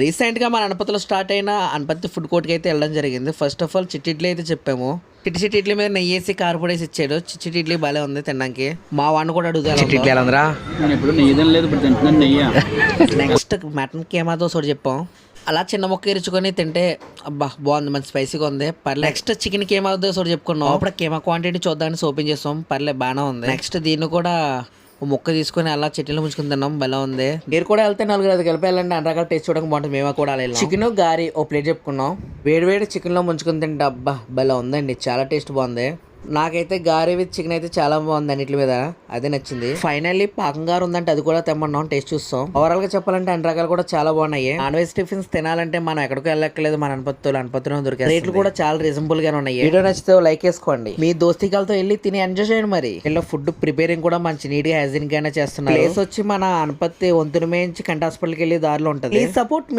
రీసెంట్గా మన అనపతిలో స్టార్ట్ అయిన అనపతి ఫుడ్ కోర్ట్కి అయితే వెళ్ళడం జరిగింది. ఫస్ట్ ఆఫ్ ఆల్ చిట్టి ఇడ్లీ అయితే చెప్పాము. చిట్టి ఇడ్లీ మీద నెయ్యి వేసి కారపొడేసి ఇచ్చాడు. చిట్టి ఇడ్లీ భలే ఉంది తినడానికి. మా వాడిని కూడా అడుగుతా. నెక్స్ట్ మటన్ కీమా దోశ ఒకటి చెప్పాం. అలా చిన్న ముక్క ఇరుచుకొని తింటే అబ్బా బాగుంది, మంచి స్పైసీగా ఉంది, పర్లే. నెక్స్ట్ చికెన్ కీమా దోశ ఒకటి చెప్పుకున్నాం. అప్పుడు కీమా క్వాంటిటీ చూద్దామని ఓపెన్ చేస్తాం, పర్లే బాగానే ఉంది. నెక్స్ట్ దీన్ని కూడా ముక్క తీసుకుని అలా చెట్టిలో ముంచుకుని తిన్నాం, బలం ఉంది. మీరు కూడా వెళ్తే 4-5 కలిపి వెళ్ళండి, అన్ని రకాల టేస్ట్ చూడక బాగుంటుంది. మేము కూడా అలా చికెన్ గారి ఓ ప్లేట్ చెప్పుకున్నాం. వేడి చికెన్ లో ముంచుకుని తింటే అబ్బా బలం ఉందండి, చాలా టేస్ట్ బాగుంది. నాకైతే గారి విత్ చికెన్ అయితే చాలా బాగుంది, అన్నిటి మీద అదే నచ్చింది. ఫైనల్లీ పాకం గారు ఉందంటే అది కూడా తెమ్మన్నాం, టేస్ట్ చూస్తాం. ఓవరాల్ గా చెప్పాలంటే అన్ని రకాలు కూడా చాలా బాగున్నాయి. నాన్ వెజ్ టిఫిన్స్ తినాలంటే మనం ఎక్కడికి వెళ్ళక్కలేదు, మన అనపత్తులో దొరికే రేట్లు కూడా చాలా రీజనబుల్ గానే ఉన్నాయి. వీడియో నచ్చితే లైక్ వేసుకోండి, మీ దోస్తికాలతో వెళ్ళి తిని ఎంజాయ్ చేయండి. మరి ఇలా ఫుడ్ ప్రిపేరింగ్ కూడా మంచి నీట్ గా హైజీన్ గానే చేస్తున్నారు. ప్లేస్ వచ్చి మన అనపత్తి వంతుని మేంచి కంటి హాస్పిటల్కి వెళ్ళి దారిలో ఉంటుంది. Please support me.